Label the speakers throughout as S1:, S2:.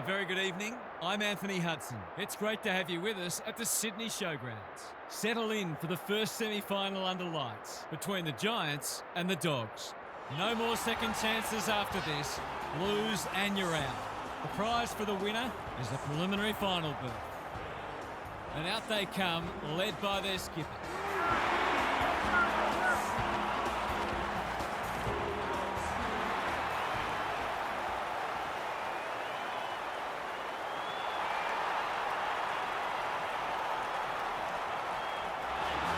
S1: very good evening. I'm Anthony Hudson. It's great to have you with us at the Sydney Showgrounds. Settle in for the first semi-final under lights between the Giants and the Dogs. No more second chances after this. Lose and you're out. The prize for the winner is the preliminary final berth. And out they come, led by their skipper.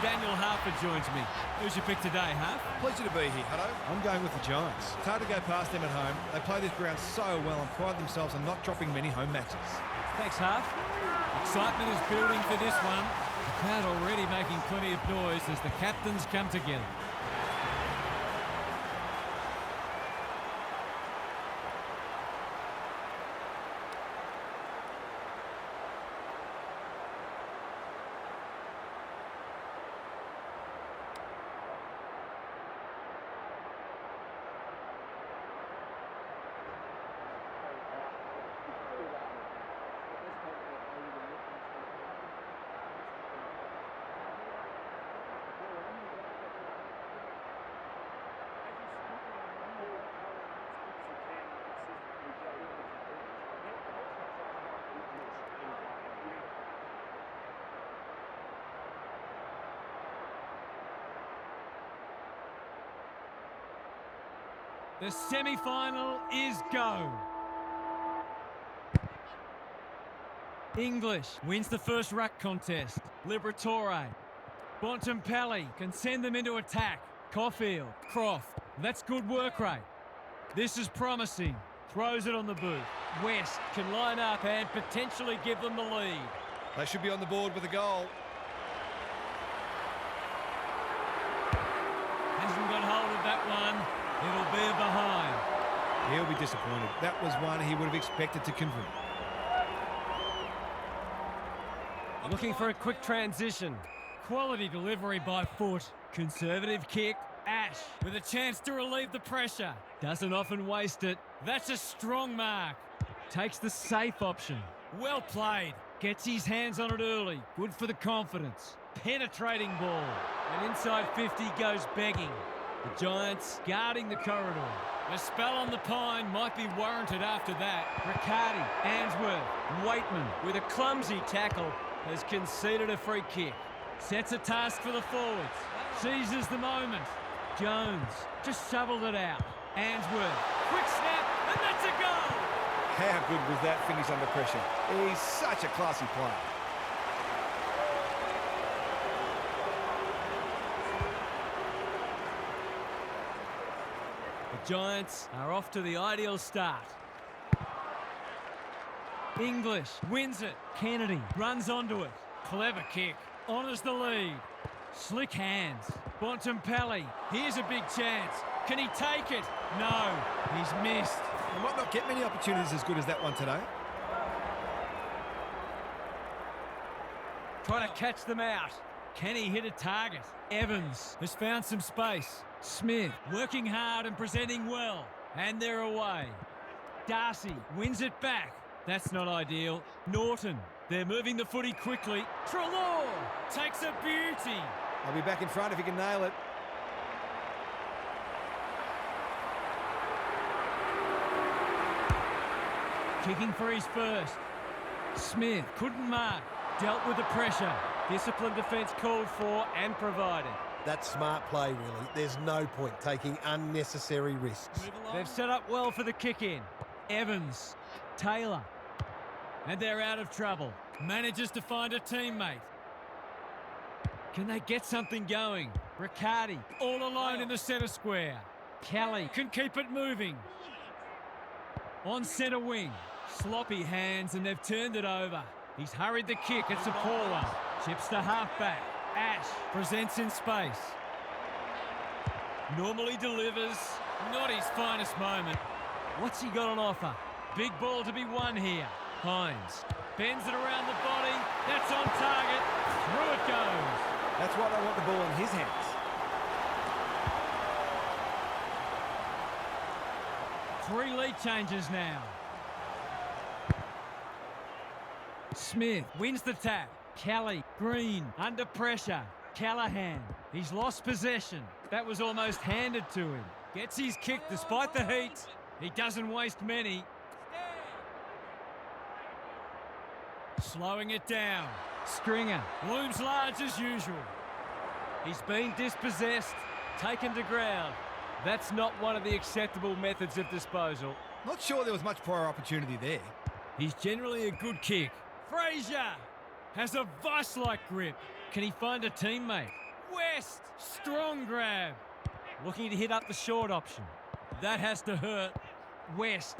S1: Daniel Harper joins me. Who's your pick today, Harp?
S2: Pleasure to be here, Hutto. I'm going with the Giants. It's hard to go past them at home. They play this ground so well and pride themselves on not dropping many home matches.
S1: Thanks, Harp. Excitement is building for this one. The crowd already making plenty of noise as the captains come together. The semi-final is go. English wins the first ruck contest. Liberatore. Bontempelli can send them into attack. Caulfield. Croft. That's good work rate. This is promising. Throws it on the boot. West can line up and potentially give them the lead.
S2: They should be on the board with a goal.
S1: Hasn't got hold of that one. It'll be a behind.
S2: He'll be disappointed. That was one he would have expected to convert.
S1: Looking for a quick transition. Quality delivery by foot. Conservative kick. Ash with a chance to relieve the pressure. Doesn't often waste it. That's a strong mark. Takes the safe option. Well played. Gets his hands on it early. Good for the confidence. Penetrating ball. And inside 50 goes begging. The Giants guarding the corridor. A spell on the pine might be warranted after that. Riccardi, Answorth, Waitman with a clumsy tackle has conceded a free kick. Sets a task for the forwards. Seizes the moment. Jones just shoveled it out. Answorth, quick snap, and that's a goal!
S2: How good was that finish under pressure? He's such a classy player.
S1: The Giants are off to the ideal start. English wins it. Kennedy runs onto it. Clever kick. Honours the lead. Slick hands. Bontempelli. Here's a big chance. Can he take it? No. He's missed.
S2: He might not get many opportunities as good as that one today.
S1: Trying to catch them out. Can he hit a target? Evans has found some space. Smith working hard and presenting well. And they're away. Darcy wins it back. That's not ideal. Norton. They're moving the footy quickly. Treloar takes a beauty.
S2: I'll be back in front if he can nail it.
S1: Kicking for his first. Smith couldn't mark. Dealt with the pressure. Disciplined defence called for and provided.
S3: That's smart play, really. There's no point taking unnecessary risks.
S1: They've set up well for the kick-in. Evans. Taylor. And they're out of trouble. Manages to find a teammate. Can they get something going? Riccardi, all alone in the centre square. Kelly can keep it moving. On centre wing. Sloppy hands and they've turned it over. He's hurried the kick. It's a poor one. Chips to half-back. Ash presents in space. Normally delivers. Not his finest moment. What's he got on offer? Big ball to be won here. Hines bends it around the body. That's on target. Through it goes.
S2: That's why they want the ball in his hands.
S1: 3 lead changes now. Smith wins the tap. Kelly, Green, under pressure. Callahan, he's lost possession. That was almost handed to him. Gets his kick despite the heat. He doesn't waste many. Slowing it down. Stringer looms large as usual. He's been dispossessed, taken to ground. That's not one of the acceptable methods of disposal.
S2: Not sure there was much prior opportunity there.
S1: He's generally a good kick. Frazier has a vice-like grip. Can he find a teammate? West, strong grab. Looking to hit up the short option. That has to hurt. West.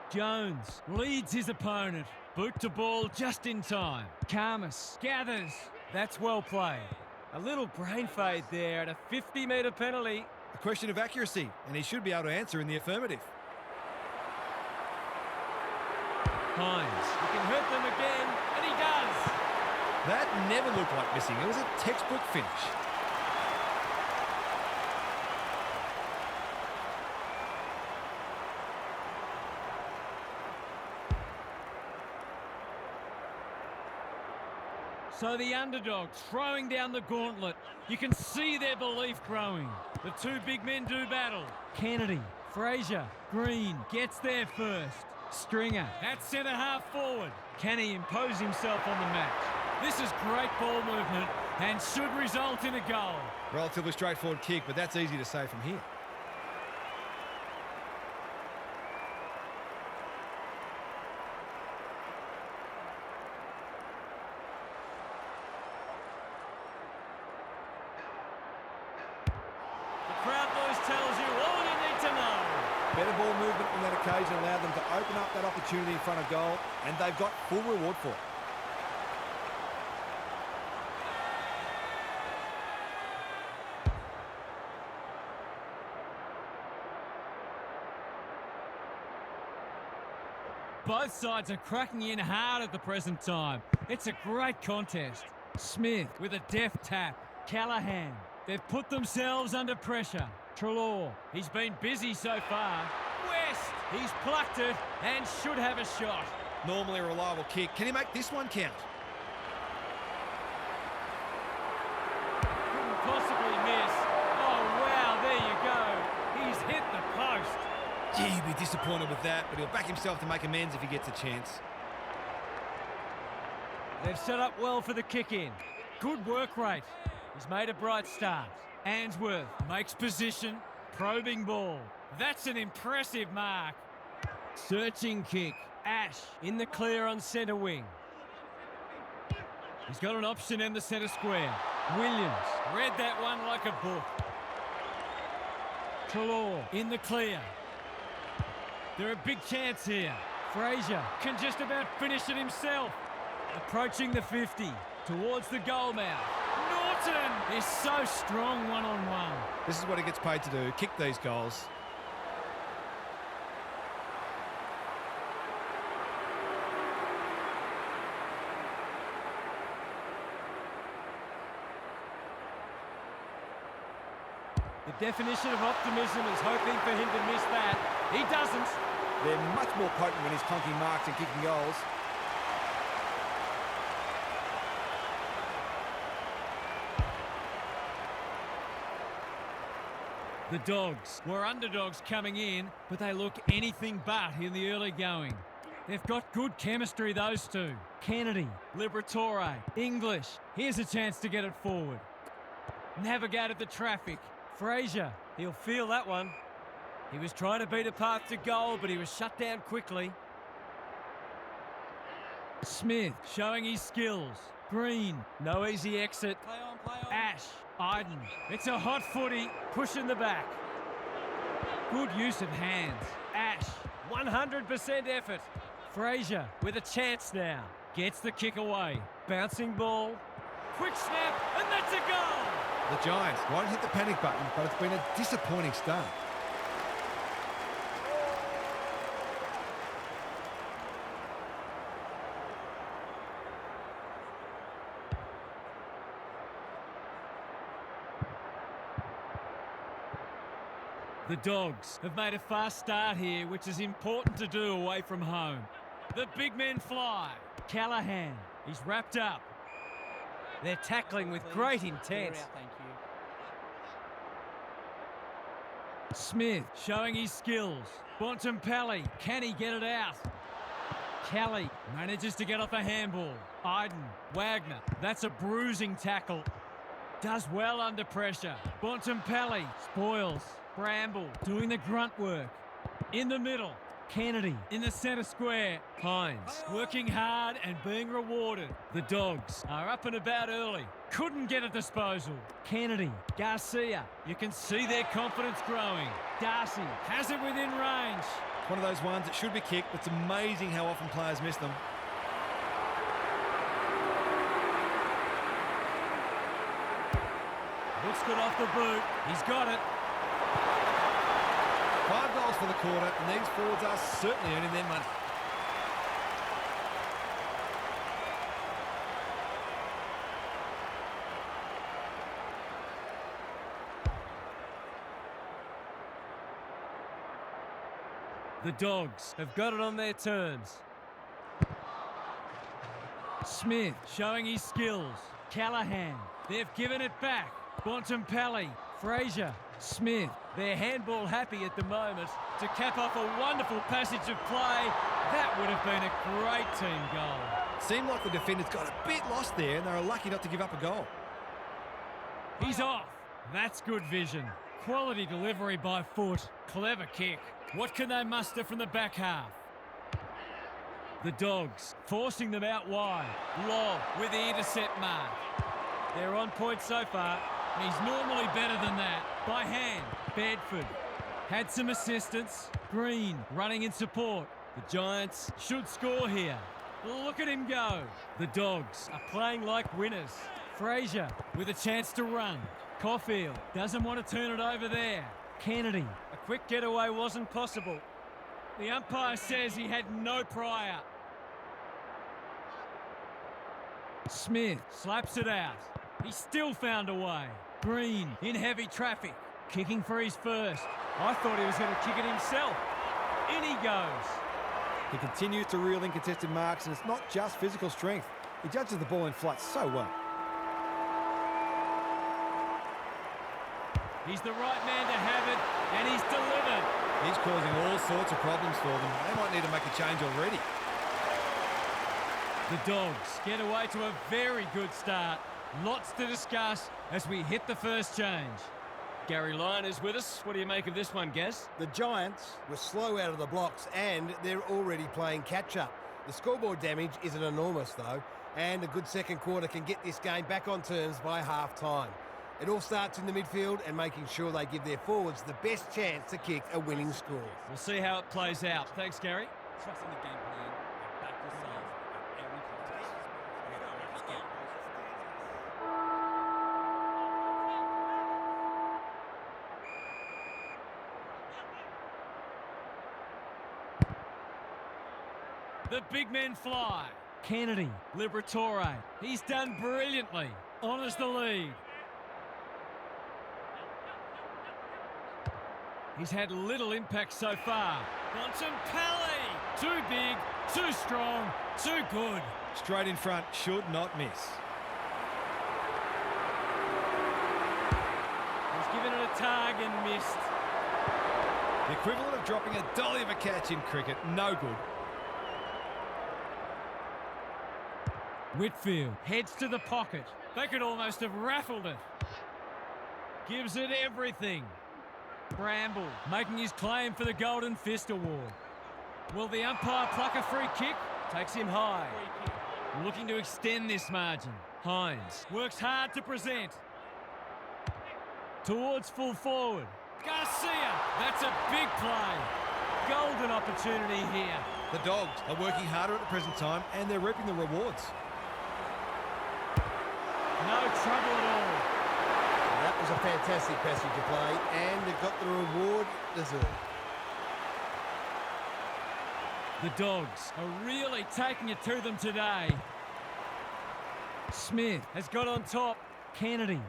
S1: Jones leads his opponent. Boot to ball just in time. Karmas gathers. That's well played. A little brain fade there at a 50-metre penalty.
S2: A question of accuracy, and he should be able to answer in the affirmative.
S1: Hines, he can hurt them again, and he does.
S2: That never looked like missing. It was a textbook finish.
S1: So the underdogs throwing down the gauntlet. You can see their belief growing. The two big men do battle. Kennedy, Frazier, Green gets there first. Stringer at centre half forward. Can he impose himself on the match? This is great ball movement and should result in a goal.
S2: Relatively straightforward kick, but that's easy to say from here.
S1: Tells you all you need to know.
S2: Better ball movement on that occasion allowed them to open up that opportunity in front of goal, and they've got full reward for it.
S1: Both sides are cracking in hard at the present time. It's a great contest. Smith with a deft tap. Callahan. They've put themselves under pressure. Treloar, he's been busy so far. West, he's plucked it and should have a shot.
S2: Normally a reliable kick. Can he make this one count?
S1: Couldn't possibly miss. Oh, wow, there you go. He's hit the post.
S2: Gee, he'd be disappointed with that, but he'll back himself to make amends if he gets a chance.
S1: They've set up well for the kick-in. Good work rate. He's made a bright start. Answorth makes position, probing ball. That's an impressive mark. Searching kick. Ash in the clear on centre wing. He's got an option in the centre square. Williams read that one like a book. Treloar in the clear. They're a big chance here. Frazier can just about finish it himself. Approaching the 50 towards the goal mouth. Norton is so strong one-on-one.
S2: This is what he gets paid to do, kick these goals.
S1: The definition of optimism is hoping for him to miss that. He doesn't.
S2: They're much more potent when he's clunking marks and kicking goals.
S1: The Dogs were underdogs coming in, but they look anything but in the early going. They've got good chemistry, those two. Kennedy, Liberatore, English. Here's a chance to get it forward. Navigated the traffic. Frazier, he'll feel that one. He was trying to beat a path to goal, but he was shut down quickly. Smith showing his skills. Green, no easy exit. Play on. Ash, Iden. It's a hot footy, pushing the back. Good use of hands. Ash, 100% effort. Frazier with a chance now. Gets the kick away. Bouncing ball. Quick snap, and that's a goal!
S2: The Giants won't hit the panic button, but it's been a disappointing start.
S1: The Dogs have made a fast start here, which is important to do away from home. The big men fly. Callahan. He's wrapped up. They're tackling with great intent. Smith showing his skills. Bontempelli, can he get it out? Kelly manages to get off a handball. Iden, Wagner, that's a bruising tackle. Does well under pressure. Bontempelli spoils. Bramble doing the grunt work. In the middle, Kennedy in the centre square. Hines working hard and being rewarded. The Dogs are up and about early. Couldn't get a disposal. Kennedy, Garcia, you can see their confidence growing. Darcy has it within range.
S2: One of those ones that should be kicked. It's amazing how often players miss them.
S1: Looks good off the boot. He's got it.
S2: 5 goals for the quarter, and these forwards are certainly earning their money.
S1: The Dogs have got it on their terms. Smith showing his skills. Callahan, they've given it back. Bontempelli, Fraser, Smith. They're handball happy at the moment to cap off a wonderful passage of play. That would have been a great team goal.
S2: Seemed like the defenders got a bit lost there, and they were lucky not to give up a goal.
S1: He's off. That's good vision. Quality delivery by foot. Clever kick. What can they muster from the back half? The Dogs forcing them out wide. Lobb with the intercept mark. They're on point so far. He's normally better than that. By hand, Bedford. Had some assistance. Green running in support. The Giants should score here. Look at him go. The Dogs are playing like winners. Fraser with a chance to run. Caulfield doesn't want to turn it over there. Kennedy, a quick getaway wasn't possible. The umpire says he had no prior. Smith slaps it out. He still found a way. Green in heavy traffic, kicking for his first. I thought he was going to kick it himself. In he goes.
S2: He continues to reel in contested marks, and it's not just physical strength. He judges the ball in flight so well.
S1: He's the right man to have it, and he's delivered.
S2: He's causing all sorts of problems for them. They might need to make a change already.
S1: The Dogs get away to a very good start. Lots to discuss as we hit the first change. Gary Lyon is with us. What do you make of this one, Gaz?
S3: The Giants were slow out of the blocks and they're already playing catch-up. The scoreboard damage isn't enormous, though, and a good second quarter can get this game back on terms by half-time. It all starts in the midfield and making sure they give their forwards the best chance to kick a winning score.
S1: We'll see how it plays out. Thanks, Gary.
S4: Trusting the game plan and back yourself in every contest.
S1: The big men fly. Kennedy, Liberatore. He's done brilliantly. Honours the lead. He's had little impact so far. Bontempelli! Too big, too strong, too good.
S2: Straight in front, should not miss.
S1: He's given it a tug and missed.
S2: The equivalent of dropping a dolly of a catch in cricket. No good.
S1: Whitfield heads to the pocket. They could almost have raffled it. Gives it everything. Bramble making his claim for the Golden Fist Award. Will the umpire pluck a free kick? Takes him high. Looking to extend this margin. Hines works hard to present. Towards full forward. Garcia, that's a big play. Golden opportunity here.
S2: The Dogs are working harder at the present time, and they're reaping the rewards.
S1: No trouble at all.
S3: That was a fantastic passage of play, and they've got the reward deserved.
S1: The Dogs are really taking it to them today. Smith has got on top. Kennedy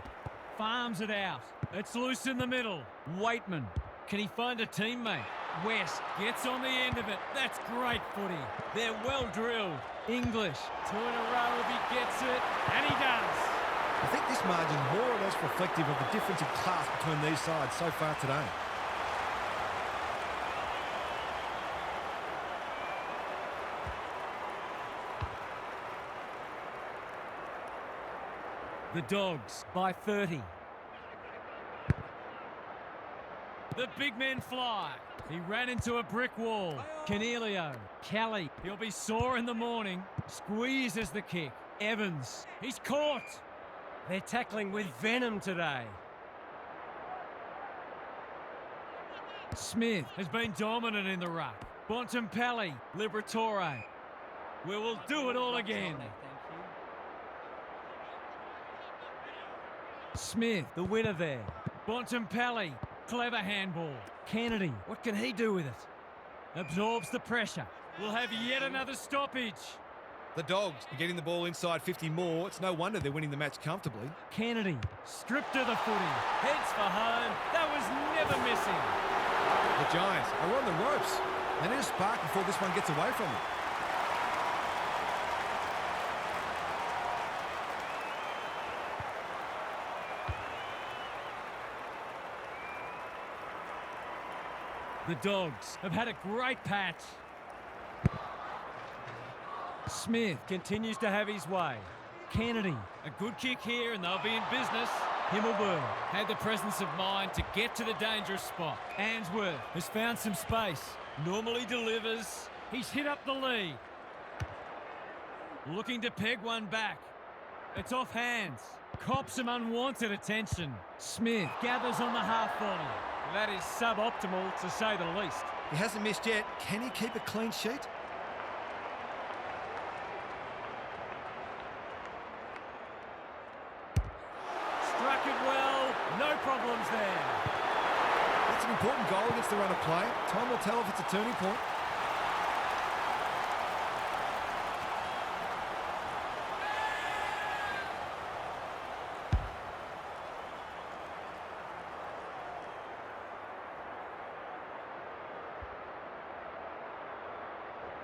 S1: farms it out. It's loose in the middle. Waitman, can he find a teammate? West gets on the end of it. That's great footy. They're well drilled. English, 2 in a row if he gets it, and he does.
S2: I think this margin is more or less reflective of the difference in class between these sides so far today.
S1: The Dogs by 30. The big men fly. He ran into a brick wall. Cornelio, Kelly, he'll be sore in the morning. Squeezes the kick. Evans, he's caught. They're tackling with venom today. Smith has been dominant in the ruck. Bontempelli, Liberatore. We will do it all again. Smith, the winner there. Bontempelli, clever handball. Kennedy, what can he do with it? Absorbs the pressure. We'll have yet another stoppage.
S2: The Dogs are getting the ball inside 50 more. It's no wonder they're winning the match comfortably.
S1: Kennedy, stripped of the footy. Heads for home. That was never missing.
S2: The Giants are on the ropes. They need a spark before this one gets away from them.
S1: The Dogs have had a great patch. Smith continues to have his way. Kennedy, a good kick here and they'll be in business. Himmelberg had the presence of mind to get to the dangerous spot. Answorth has found some space. Normally delivers. He's hit up the lead. Looking to peg one back. It's off hands. Cops some unwanted attention. Smith gathers on the half volley. That is suboptimal, to say the least.
S2: He hasn't missed yet. Can he keep a clean sheet?
S1: Struck it well. No problems there.
S2: That's an important goal against the run of play. Time will tell if it's a turning point.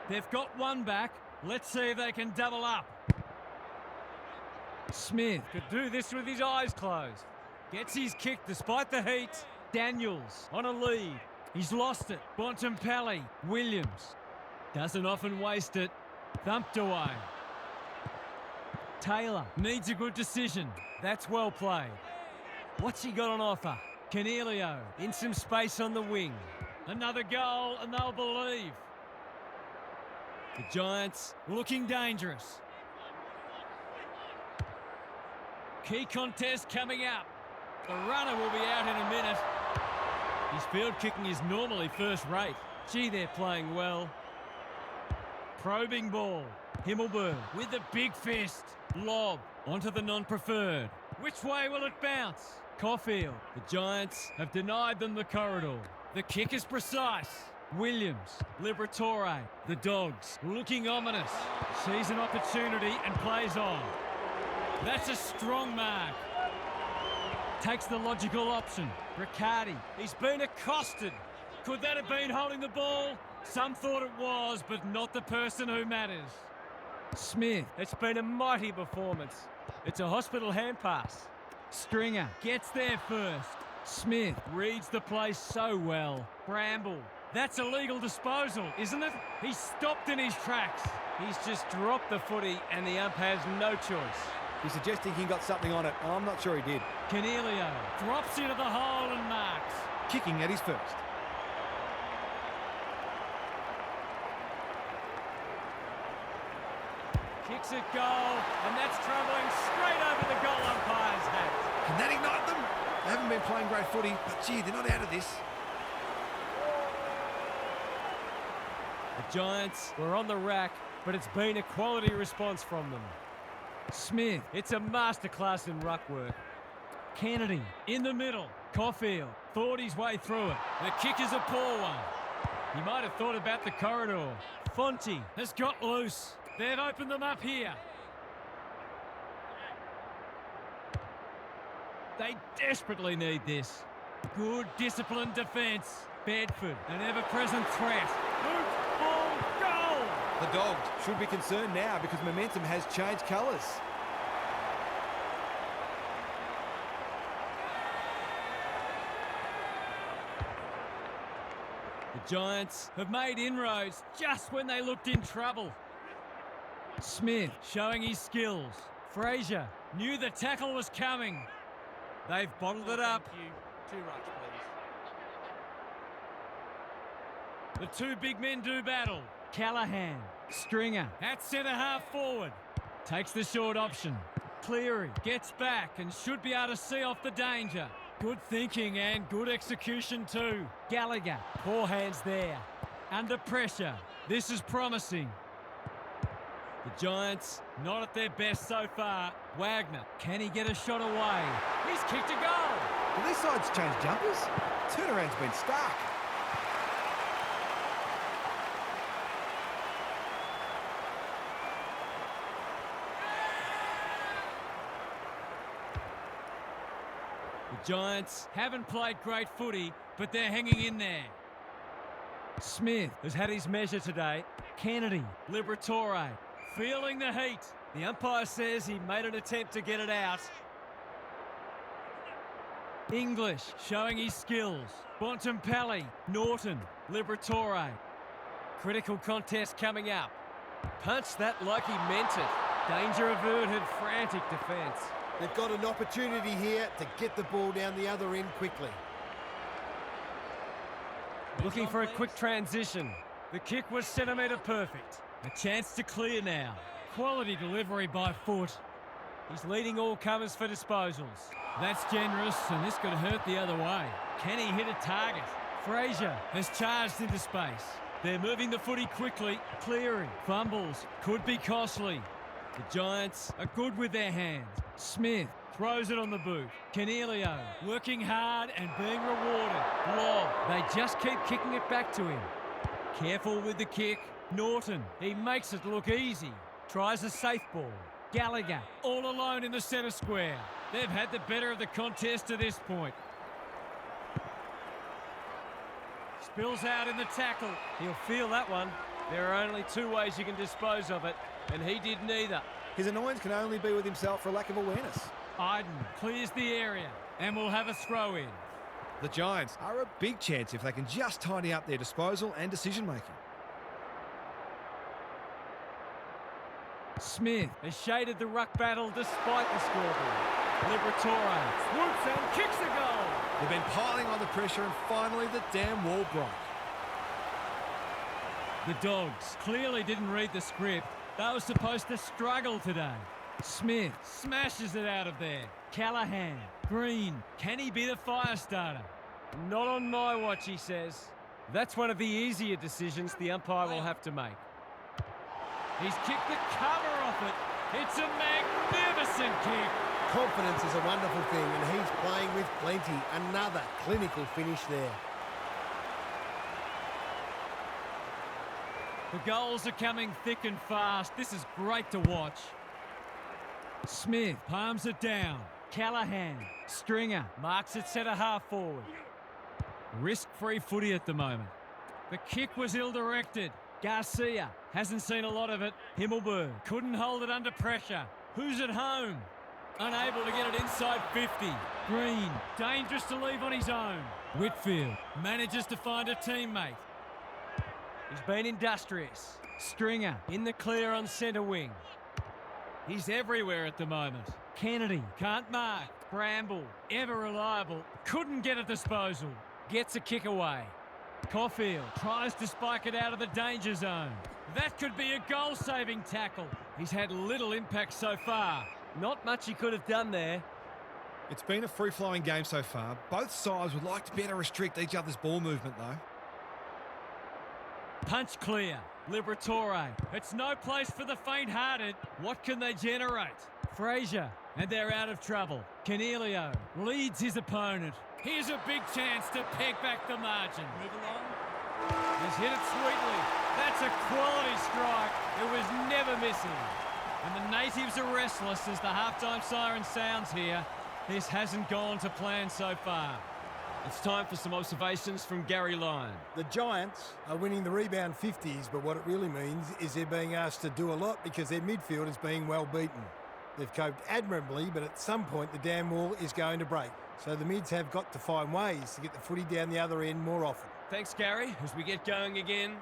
S1: They've got one back. Let's see if they can double up. Smith could do this with his eyes closed. Gets his kick despite the heat. Daniels on a lead. He's lost it. Bontempelli. Williams. Doesn't often waste it. Thumped away. Taylor needs a good decision. That's well played. What's he got on offer? Cornelio in some space on the wing. Another goal and they'll believe. The Giants looking dangerous. Key contest coming up. The runner will be out in a minute. His field kicking is normally first rate. Gee, they're playing well. Probing ball. Himmelberg with the big fist. Lob onto the non-preferred. Which way will it bounce? Caulfield. The Giants have denied them the corridor. The kick is precise. Williams, Liberatore, the Dogs looking ominous. Sees an opportunity and plays on. That's a strong mark. Takes the logical option. Riccardi, he's been accosted. Could that have been holding the ball? Some thought it was, but not the person who matters. Smith, it's been a mighty performance. It's a hospital hand pass. Stringer gets there first. Smith reads the play so well. Bramble. That's a legal disposal, isn't it? He's stopped in his tracks. He's just dropped the footy and the ump has no choice.
S2: He's suggesting he got something on it. I'm not sure he did.
S1: Cornelio drops into the hole and marks.
S2: Kicking at his first.
S1: Kicks it goal, and that's travelling straight over the goal umpire's hat.
S2: Can that ignite them? They haven't been playing great footy, but gee, they're not out of this.
S1: The Giants were on the rack, but it's been a quality response from them. Smith, it's a masterclass in ruck work. Kennedy in the middle. Caulfield thought his way through it. The kick is a poor one. He might have thought about the corridor. Fonte has got loose. They've opened them up here. They desperately need this. Good disciplined defence. Bedford, an ever-present threat. Boot, ball, goal!
S2: The Dogs should be concerned now because momentum has changed colours.
S1: The Giants have made inroads just when they looked in trouble. Smith showing his skills. Fraser knew the tackle was coming. They've bottled it up.
S4: Thank you. 2 runs, please.
S1: The two big men do battle. Callahan, Stringer at centre half forward. Takes the short option. Cleary gets back and should be able to see off the danger. Good thinking and good execution too. Gallagher, poor hands there. Under pressure. This is promising. The Giants not at their best so far. Wagner, can he get a shot away? He's kicked a goal.
S2: Will these sides change jumpers? Turnaround's been stark.
S1: The Giants haven't played great footy, but they're hanging in there. Smith has had his measure today. Kennedy, Liberatore, feeling the heat. The umpire says he made an attempt to get it out. English showing his skills. Bontempelli, Norton, Liberatore. Critical contest coming up. Punched that like he meant it. Danger averted, frantic defence.
S3: They've got an opportunity here to get the ball down the other end quickly.
S1: Looking for a quick transition. The kick was centimetre perfect. A chance to clear now. Quality delivery by foot. He's leading all comers for disposals. That's generous, and this could hurt the other way. Can he hit a target? Fraser has charged into space. They're moving the footy quickly. Cleary fumbles. Could be costly. The Giants are good with their hands. Smith throws it on the boot. Canelio working hard and being rewarded. Law, they just keep kicking it back to him. Careful with the kick. Norton, he makes it look easy. Tries a safe ball. Gallagher, all alone in the centre square. They've had the better of the contest to this point. Spills out in the tackle. He'll feel that one. There are only 2 ways you can dispose of it, and he did neither.
S2: His annoyance can only be with himself for lack of awareness.
S1: Iden clears the area, and we'll have a throw in.
S2: The Giants are a big chance if they can just tidy up their disposal and decision-making.
S1: Smith has shaded the ruck battle despite the scoreboard. Liberatore swoops and kicks a goal.
S2: They've been piling on the pressure and finally the damn wall broke.
S1: The Dogs clearly didn't read the script. They were supposed to struggle today. Smith smashes it out of there. Callahan, Green, can he be the fire starter? Not on my watch, he says. That's one of the easier decisions the umpire will have to make. He's kicked the cover off it. It's a magnificent kick.
S3: Confidence is a wonderful thing, and he's playing with plenty. Another clinical finish there.
S1: The goals are coming thick and fast. This is great to watch. Smith palms it down. Callahan, Stringer, marks it centre half forward. Risk-free footy at the moment. The kick was ill-directed. Garcia hasn't seen a lot of it. Himmelberg couldn't hold it under pressure. Who's at home? Unable to get it inside 50. Green, dangerous to leave on his own. Whitfield manages to find a teammate. He's been industrious. Stringer in the clear on centre wing. He's everywhere at the moment. Kennedy can't mark. Bramble, ever reliable, couldn't get a disposal. Gets a kick away. Caulfield tries to spike it out of the danger zone. That could be a goal-saving tackle. He's had little impact so far. Not much he could have done there.
S2: It's been a free-flowing game so far. Both sides would like to better restrict each other's ball movement, though.
S1: Punch clear. Liberatore. It's no place for the faint-hearted. What can they generate? Fraser. And they're out of trouble. Canelio leads his opponent. Here's a big chance to peg back the margin.
S4: Move along.
S1: He's hit it sweetly. That's a quality strike. It was never missing. And the natives are restless as the halftime siren sounds here. This hasn't gone to plan so far. It's time for some observations from Gary Lyon.
S3: The Giants are winning the rebound 50s, but what it really means is they're being asked to do a lot because their midfield is being well beaten. They've coped admirably, but at some point the dam wall is going to break. So the mids have got to find ways to get the footy down the other end more often.
S1: Thanks, Gary, as we get going again.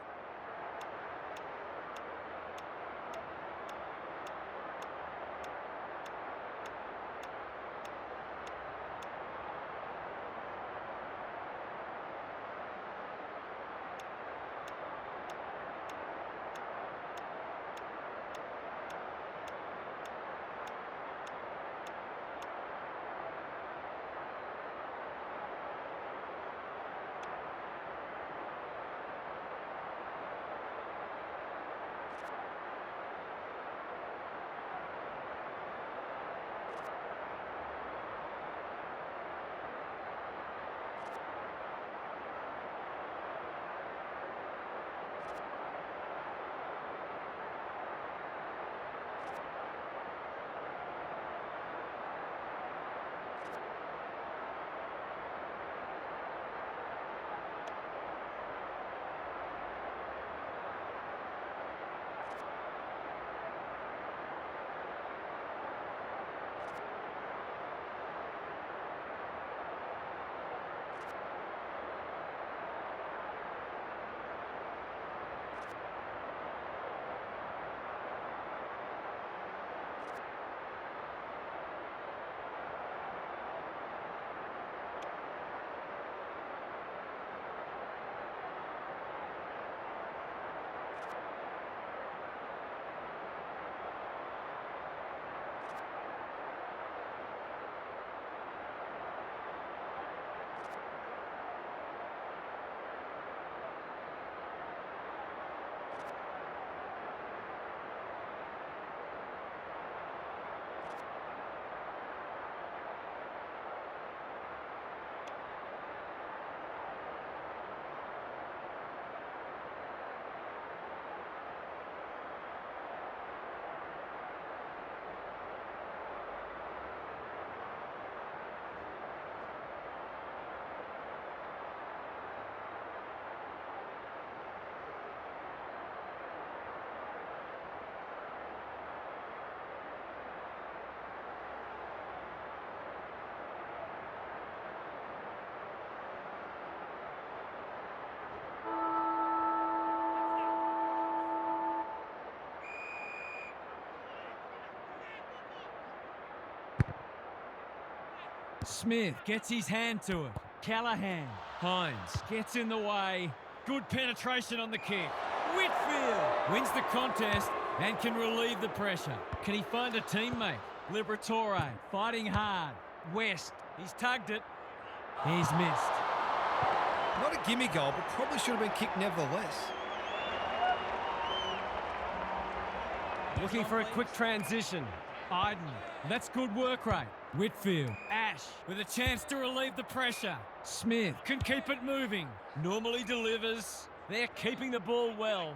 S1: Smith gets his hand to it. Callahan. Hines gets in the way. Good penetration on the kick. Whitfield wins the contest and can relieve the pressure. Can he find a teammate? Liberatore fighting hard. West, he's tugged it. He's missed.
S2: Not a gimme goal, but probably should have been kicked nevertheless.
S1: Looking for a quick transition. Iden, that's good work rate. Whitfield, Ash with a chance to relieve the pressure. Smith can keep it moving. Normally delivers. They're keeping the ball well.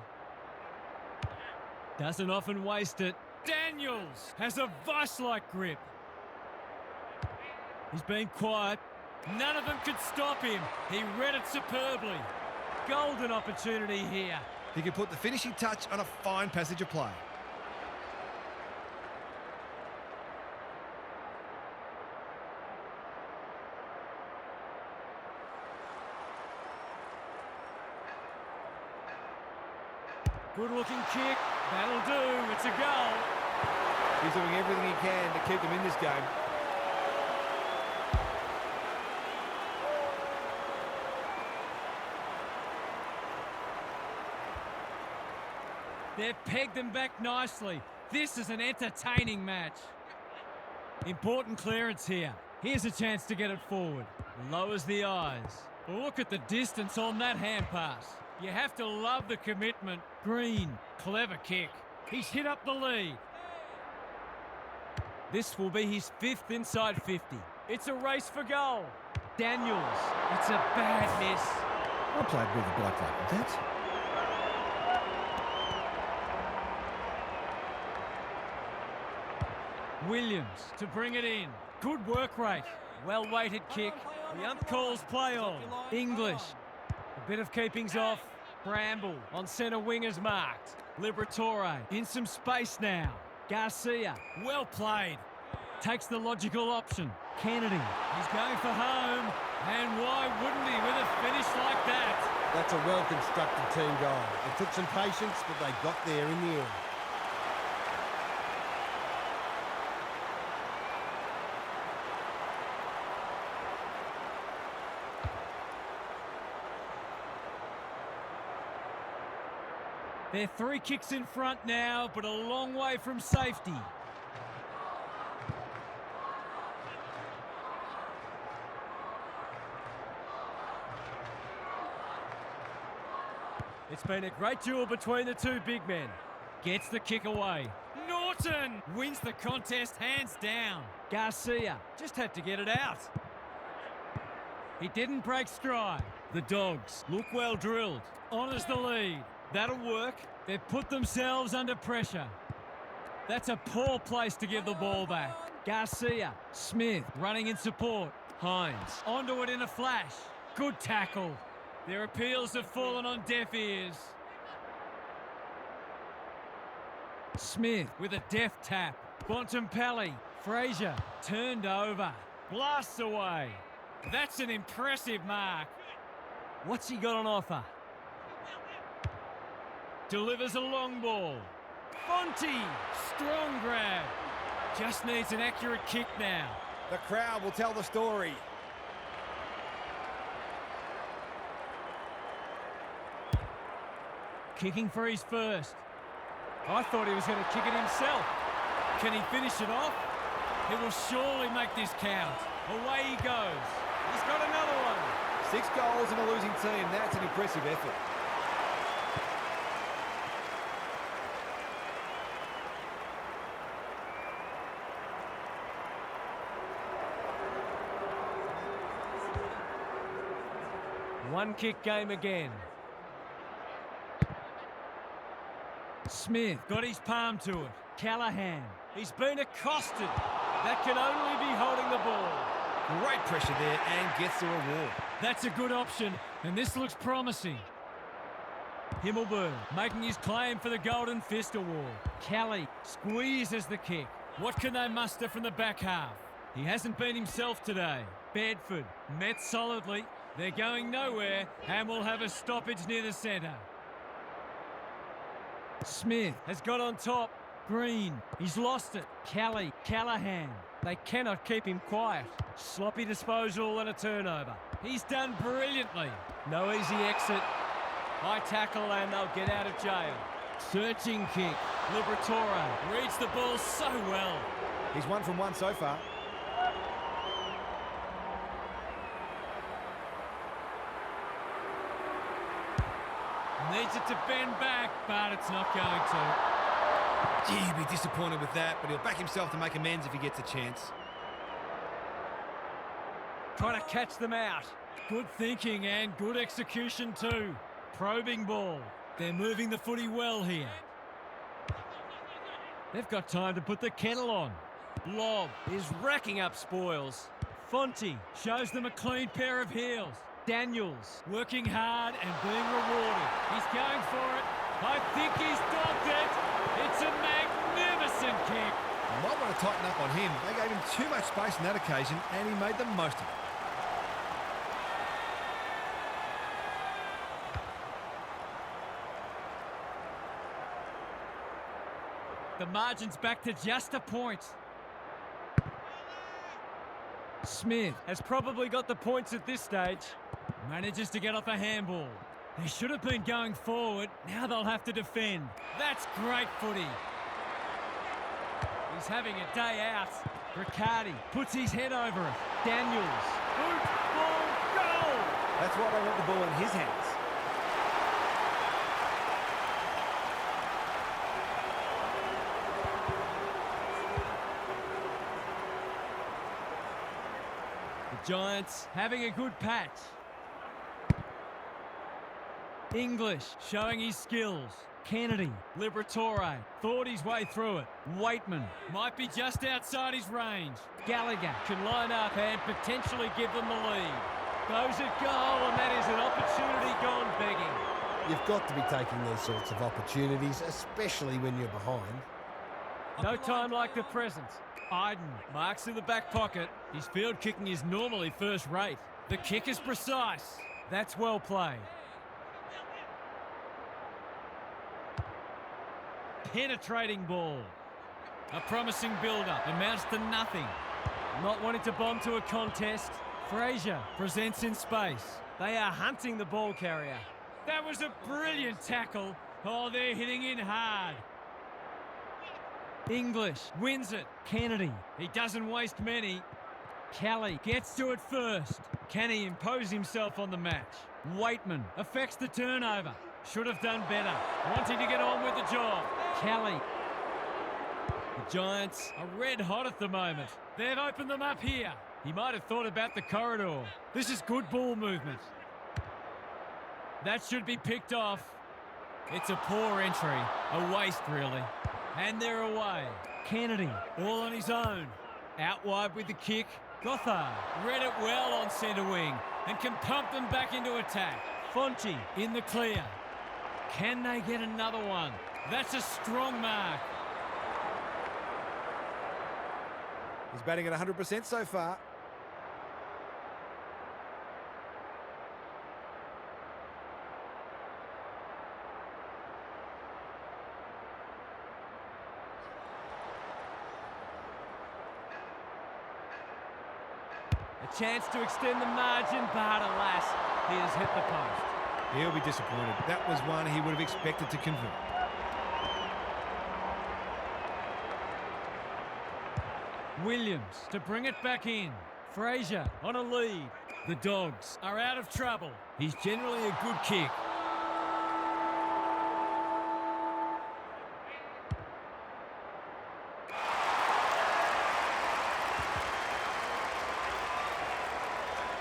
S1: Doesn't often waste it. Daniels has a vice-like grip. He's been quiet. None of them could stop him. He read it superbly. Golden opportunity here.
S2: He could put the finishing touch on a fine passage of play.
S1: Good-looking kick. That'll do. It's a goal.
S2: He's doing everything he can to keep them in this game.
S1: They've pegged them back nicely. This is an entertaining match. Important clearance here. Here's a chance to get it forward. Lowers the eyes. Look at the distance on that hand pass. You have to love the commitment. Green, clever kick. He's hit up the lead. This will be his 5th inside 50. It's a race for goal. Daniels, it's a bad miss.
S2: I played with a bloke like that.
S1: Williams to bring it in. Good work rate. Well-weighted kick. The ump calls play on. English. A bit of keeping's off. Bramble on centre wingers marked. Liberatore in some space now. Garcia. Well played. Takes the logical option. Kennedy. He's going for home. And why wouldn't he with a finish like that?
S3: That's a well-constructed team goal. It took some patience, but they got there in the end.
S1: They're 3 kicks in front now, but a long way from safety. It's been a great duel between the two big men. Gets the kick away. Norton wins the contest hands down. Garcia just had to get it out. He didn't break stride. The Dogs look well drilled. Honours the lead. That'll work. They've put themselves under pressure. That's a poor place to give the ball back. Garcia. Smith running in support. Hines onto it in a flash. Good tackle. Their appeals have fallen on deaf ears. Smith with a deft tap. Bontempelli. Fraser turned over. Blasts away. That's an impressive mark. What's he got on offer? Delivers a long ball. Fonte. Strong grab. Just needs an accurate kick now.
S2: The crowd will tell the story.
S1: Kicking for his first. I thought he was going to kick it himself. Can he finish it off? He will surely make this count. Away he goes. He's got another one.
S2: 6 goals in a losing team. That's an impressive effort.
S1: One kick game again. Smith got his palm to it. Callahan. He's been accosted. That can only be holding the ball.
S2: Great pressure there and gets the reward.
S1: That's a good option, and this looks promising. Himmelberg making his claim for the Golden Fist Award. Kelly squeezes the kick. What can they muster from the back half? He hasn't been himself today. Bedford met solidly. They're going nowhere and will have a stoppage near the centre. Smith has got on top. Green, he's lost it. Kelly, Callahan. They cannot keep him quiet. Sloppy disposal and a turnover. He's done brilliantly. No easy exit. High tackle and they'll get out of jail. Searching kick. Liberatore reads the ball so well.
S2: He's 1 from 1 so far.
S1: Needs it to bend back, but it's not going to.
S2: Gee, he'd be disappointed with that, but he'll back himself to make amends if he gets a chance.
S1: Trying to catch them out. Good thinking and good execution too. Probing ball. They're moving the footy well here. They've got time to put the kettle on. Lob is racking up spoils. Fonte shows them a clean pair of heels. Daniels working hard and being rewarded. He's going for it. I think he's dogged it. It's a magnificent kick.
S2: You might want to tighten up on him. They gave him too much space on that occasion and he made the most of it.
S1: The margin's back to just a point. Smith has probably got the points at this stage. Manages to get off a handball. They should have been going forward. Now they'll have to defend. That's great footy. He's having a day out. Riccardi puts his head over it. Daniels. Boot, ball, goal!
S2: That's why they want the ball in his hands.
S1: The Giants having a good patch. English showing his skills. Kennedy, Liberatore, thought his way through it. Waitman might be just outside his range. Gallagher can line up and potentially give them the lead. Goes at goal, and that is an opportunity gone begging.
S3: You've got to be taking these sorts of opportunities, especially when you're behind.
S1: No time like the present. Iden marks in the back pocket. His field kicking is normally first rate. The kick is precise. That's well played. Penetrating ball. A promising build-up amounts to nothing. Not wanting to bomb to a contest. Fraser presents in space. They are hunting the ball carrier. That was a brilliant tackle. Oh, they're hitting in hard. English wins it. Kennedy, he doesn't waste many. Kelly gets to it first. Can he impose himself on the match? Waitman affects the turnover. Should have done better. Wanting to get on with the job. Kelly. The Giants are red hot at the moment. They've opened them up here. He might have thought about the corridor. This is good ball movement. That should be picked off. It's a poor entry. A waste, really. And they're away. Kennedy, all on his own. Out wide with the kick. Gothard read it well on centre wing and can pump them back into attack. Fonte in the clear. Can they get another one? That's a strong mark.
S2: He's batting at 100% so far.
S1: A chance to extend the margin, but alas, he has hit the post.
S2: He'll be disappointed. That was one he would have expected to convert.
S1: Williams to bring it back in. Fraser on a lead. The Dogs are out of trouble. He's generally a good kick.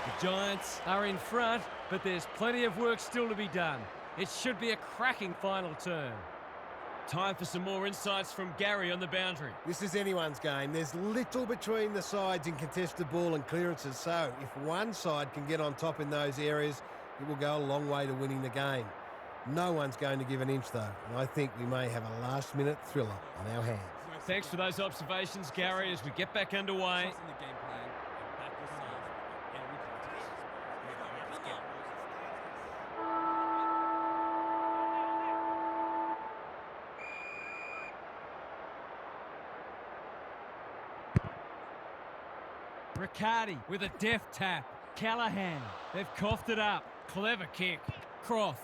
S1: The Giants are in front, but there's plenty of work still to be done. It should be a cracking final turn. Time for some more insights from Gary on the boundary.
S3: This is anyone's game. There's little between the sides in contested ball and clearances, so if one side can get on top in those areas, it will go a long way to winning the game. No one's going to give an inch, though, and I think we may have a last-minute thriller on our hands.
S1: Thanks for those observations, Gary, as we get back underway.
S4: Trust in the game plan and back yourself in every contest. Let's go.
S1: Riccardi with a deft tap. Callahan, they've coughed it up. Clever kick. Croft.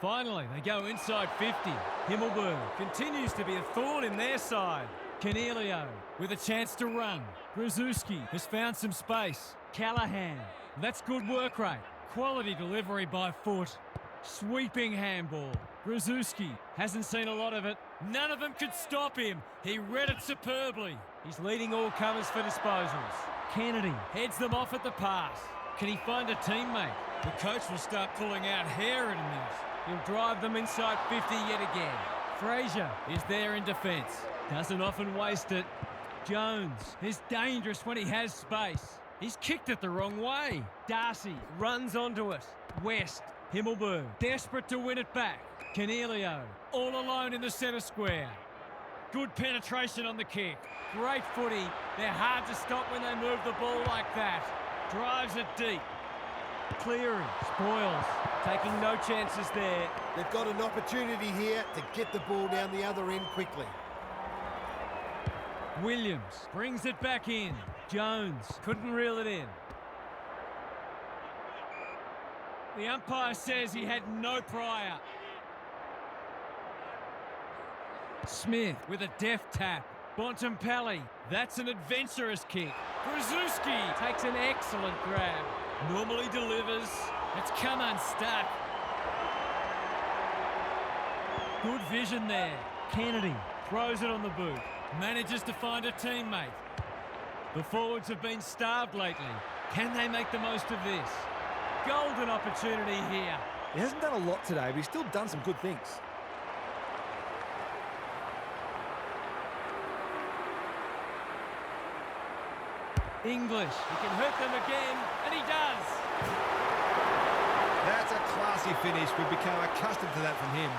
S1: Finally, they go inside 50. Himmelberg continues to be a thorn in their side. Cornelio with a chance to run. Brzezinski has found some space. Callahan, that's good work rate. Quality delivery by foot. Sweeping handball. Brzezinski hasn't seen a lot of it. None of them could stop him. He read it superbly. He's leading all comers for disposals. Kennedy heads them off at the pass. Can he find a teammate? The coach will start pulling out hair in a minute. He'll drive them inside 50 yet again. Fraser is there in defence. Doesn't often waste it. Jones is dangerous when he has space. He's kicked it the wrong way. Darcy runs onto it. West, Himmelberg, desperate to win it back. Cornelio, all alone in the centre square. Good penetration on the kick. Great footy. They're hard to stop when they move the ball like that. Drives it deep. Clearing. Spoils. Taking no chances there.
S3: They've got an opportunity here to get the ball down the other end quickly.
S1: Williams brings it back in. Jones couldn't reel it in. The umpire says he had no prior. Smith with a deft tap. Bontempelli, that's an adventurous kick. Brzezinski takes an excellent grab. Normally delivers. It's come unstuck. Good vision there. Kennedy throws it on the boot. Manages to find a teammate. The forwards have been starved lately. Can they make the most of this? Golden opportunity here.
S5: He hasn't done a lot today, but he's still done some good things.
S1: English. He can hurt them again, and he does.
S2: That's a classy finish. We've become accustomed to that from him.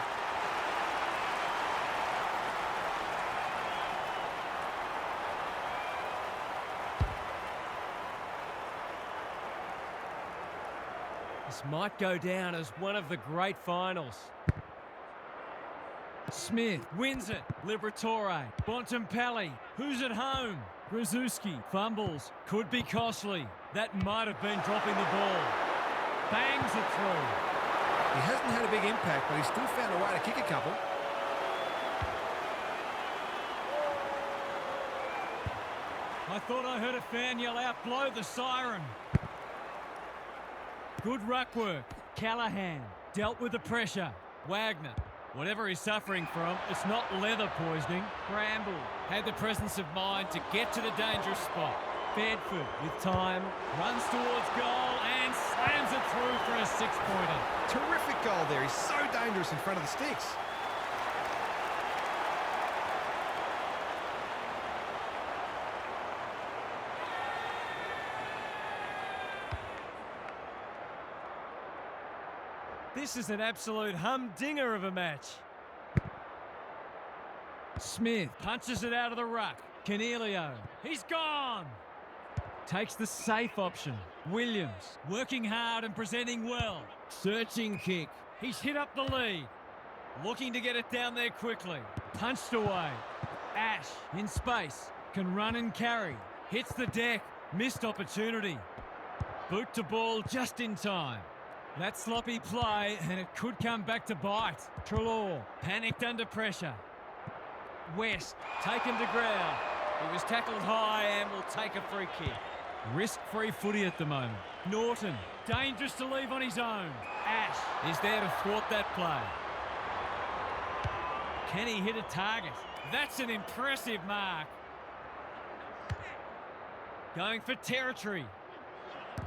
S1: This might go down as one of the great finals. Smith wins it. Liberatore. Bontempelli. Who's at home? Brzezinski fumbles. Could be costly. That might have been dropping the ball. Bangs it through.
S2: He hasn't had a big impact, but he's still found a way to kick a couple.
S1: I thought I heard a fan yell out, blow the siren. Good ruck work. Callahan dealt with the pressure. Wagner. Whatever he's suffering from, it's not leather poisoning. Bramble had the presence of mind to get to the dangerous spot. Bedford with time, runs towards goal and slams it through for a six-pointer.
S2: Terrific goal there. He's so dangerous in front of the sticks.
S1: This is an absolute humdinger of a match. Smith punches it out of the ruck. Cornelio, he's gone. Takes the safe option. Williams, working hard and presenting well. Searching kick. He's hit up the lead. Looking to get it down there quickly. Punched away. Ash, in space, can run and carry. Hits the deck. Missed opportunity. Boot to ball just in time. That sloppy play, and it could come back to bite. Treloar, panicked under pressure. West, taken to ground. He was tackled high and will take a free kick. Risk-free footy at the moment. Norton, dangerous to leave on his own. Ash is there to thwart that play. Can he hit a target? That's an impressive mark. Going for territory.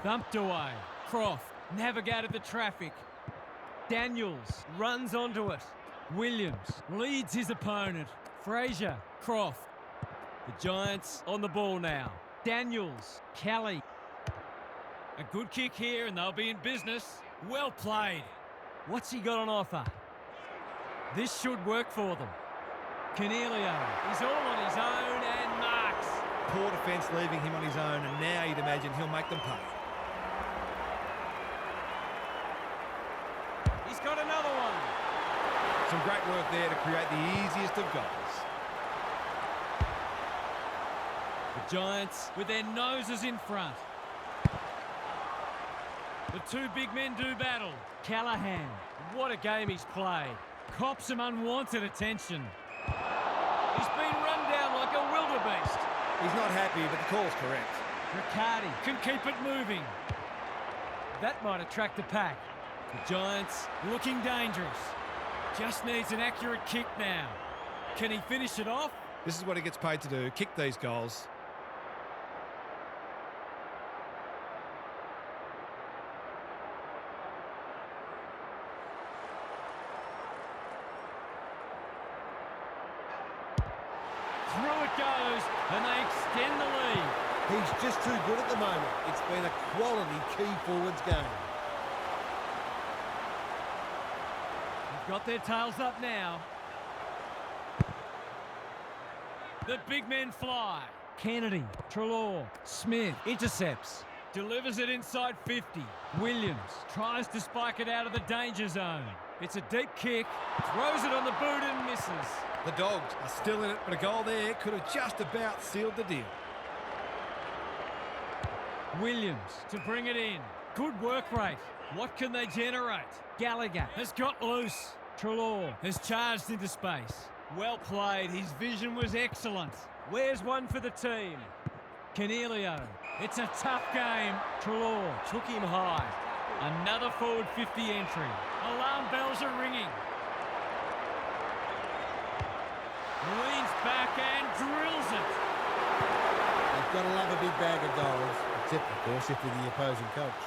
S1: Thumped away. Croft navigated the traffic. Daniels runs onto it. Williams leads his opponent. Fraser, Croft. The Giants on the ball now. Daniels, Kelly. A good kick here and they'll be in business. Well played. What's he got on offer? This should work for them. Cornelio is all on his own and marks.
S2: Poor defence leaving him on his own, and now you'd imagine he'll make them pay.
S1: He's got another one.
S2: Some great work there to create the easiest of goals.
S1: The Giants with their noses in front. The two big men do battle. Callahan, what a game he's played. Cops some unwanted attention. He's been run down like a wildebeest.
S2: He's not happy, but the call's correct.
S1: Riccardi can keep it moving. That might attract the pack. The Giants looking dangerous. Just needs an accurate kick now. Can he finish it off?
S2: This is what he gets paid to do, kick these goals.
S1: Through it goes, and they extend the lead.
S3: He's just too good at the moment. It's been a quality key forwards game.
S1: They've got their tails up now. The big men fly. Kennedy, Treloar, Smith intercepts. Delivers it inside 50. Williams tries to spike it out of the danger zone. It's a deep kick. Throws it on the boot and misses.
S2: The Dogs are still in it, but a goal there could have just about sealed the deal.
S1: Williams to bring it in. Good work rate. What can they generate? Gallagher has got loose. Treloar has charged into space. Well played. His vision was excellent. Where's one for the team? Cornelio. It's a tough game. Treloar took him high. Another forward 50 entry. Alarm bells are ringing. Leans back and drills it.
S3: You've got to love a big bag of goals, except, of course, if you're the opposing coach.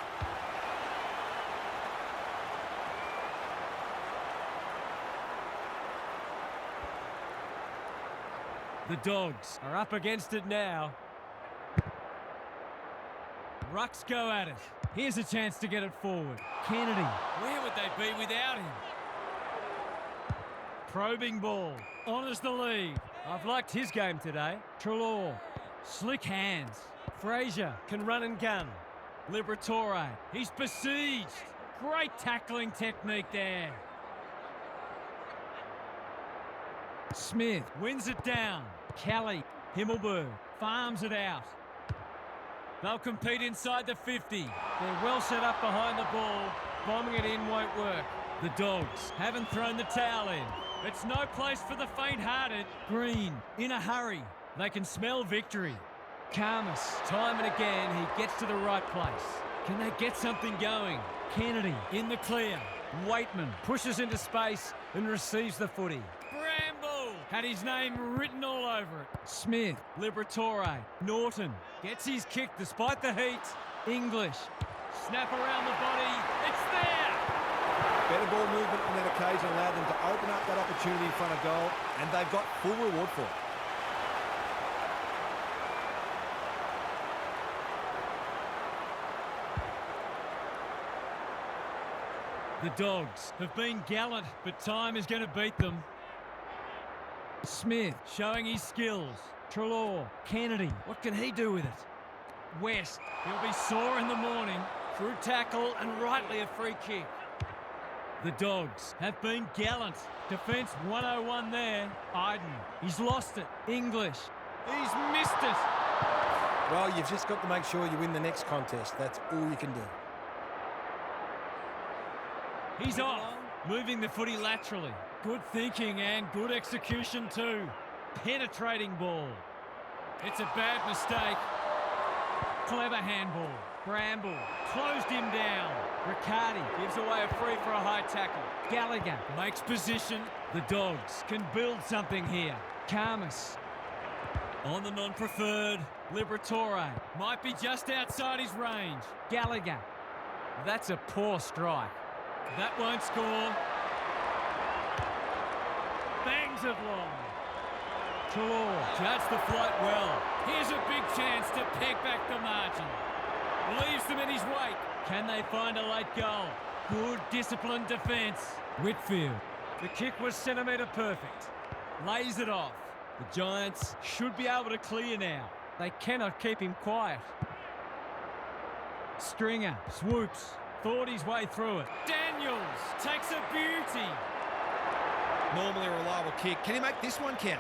S1: The Dogs are up against it now. Rucks go at it. Here's a chance to get it forward. Kennedy. Where would they be without him? Probing ball. Honours the lead. I've liked his game today. Treloar. Slick hands. Fraser can run and gun. Liberatore. He's besieged. Great tackling technique there. Smith wins it down. Kelly. Himmelberg farms it out. They'll compete inside the 50. They're well set up behind the ball. Bombing it in won't work. The Dogs haven't thrown the towel in. It's no place for the faint-hearted. Green, in a hurry. They can smell victory. Karmas, time and again, he gets to the right place. Can they get something going? Kennedy, in the clear. Waitman pushes into space and receives the footy. Bramble had his name written all over it. Smith, Liberatore, Norton gets his kick despite the heat. English, snap around the body. It's there!
S2: Better ball movement on that occasion allowed them to open up that opportunity in front of goal, and they've got full reward for it.
S1: The Dogs have been gallant, but time is going to beat them. Smith showing his skills. Treloar, Kennedy, what can he do with it? West, he'll be sore in the morning. Through tackle and rightly a free kick. The Dogs have been gallant. Defence 101 there. Iden, he's lost it. English, he's missed it.
S3: Well, you've just got to make sure you win the next contest. That's all you can do.
S1: He's off, moving the footy laterally. Good thinking and good execution too. Penetrating ball. It's a bad mistake. Clever handball. Bramble closed him down. Riccardi gives away a free for a high tackle. Gallagher makes position. The Dogs can build something here. Karmas on the non-preferred. Liberatore might be just outside his range. Gallagher. That's a poor strike. That won't score. Bangs it long. Treloar judged the flight well. Here's a big chance to peg back the margin. Leaves them in his wake. Can they find a late goal? Good disciplined defence. Whitfield. The kick was centimetre perfect. Lays it off. The Giants should be able to clear now. They cannot keep him quiet. Stringer swoops. Thought his way through it. Daniels takes a beauty.
S2: Normally a reliable kick. Can he make this one count?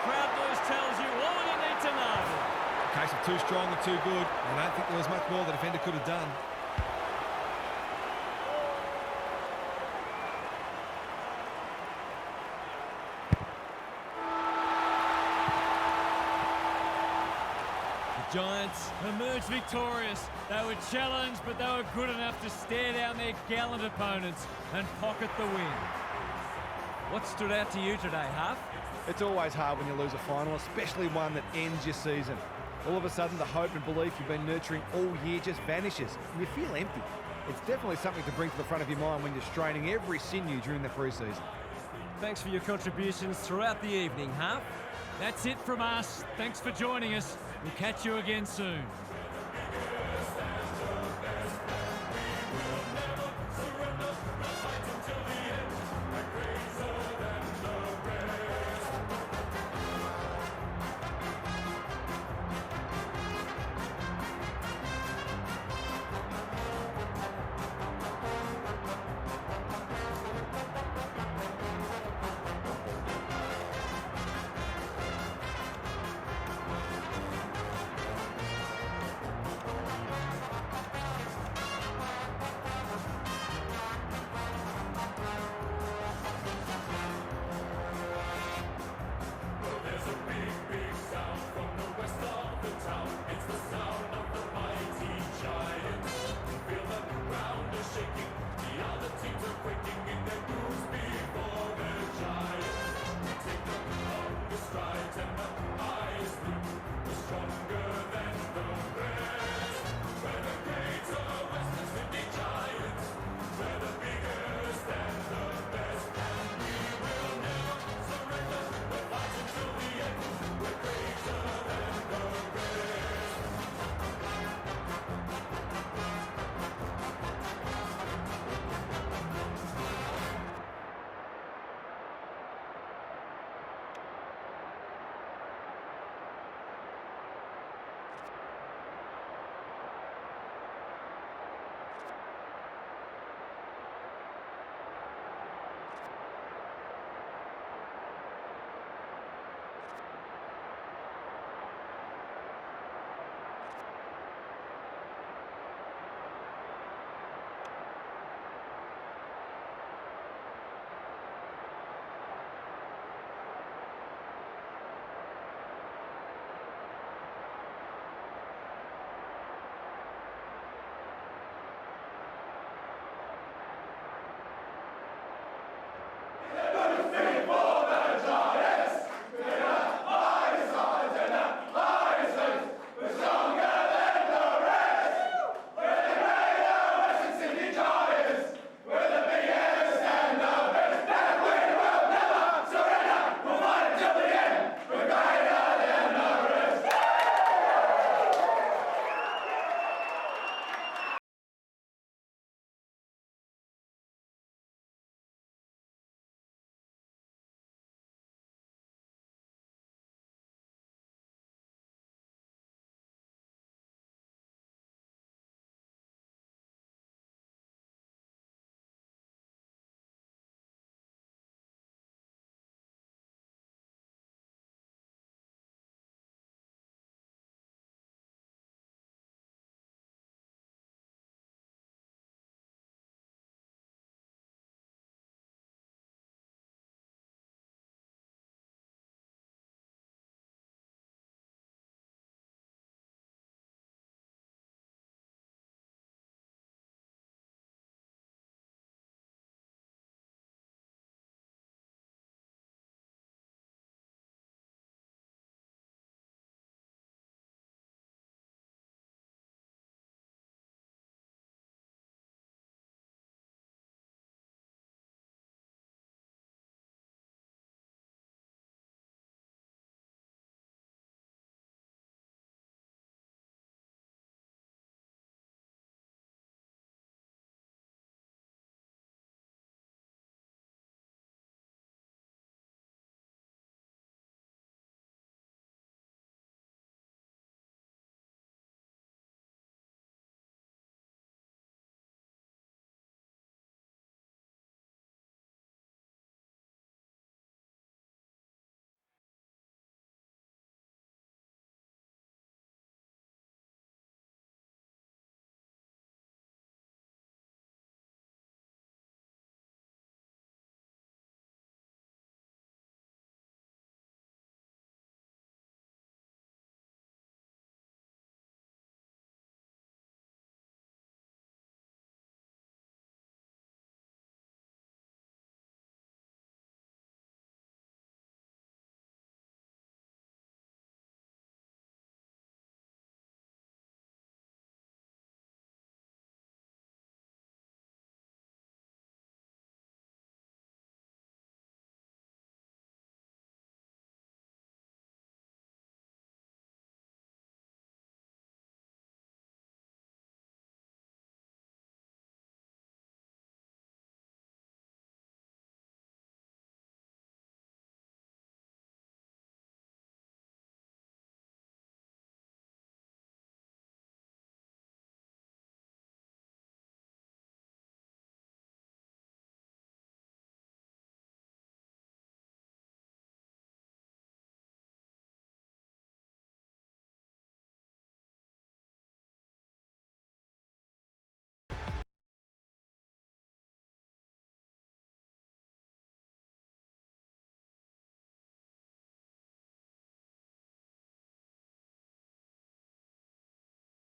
S1: Crowd noise tells you all you need to know.
S2: A case of too strong and too good. I don't think there was much more the defender could have done.
S1: Giants emerged victorious. They were challenged, but they were good enough to stare down their gallant opponents and pocket the win. What stood out to you today, Huff?
S2: It's always hard when you lose a final, especially one that ends your season. All of a sudden, the hope and belief you've been nurturing all year just vanishes, and you feel empty. It's definitely something to bring to the front of your mind when you're straining every sinew during the pre-season.
S1: Thanks for your contributions throughout the evening, Huff. That's it from us. Thanks for joining us. We'll catch you again soon.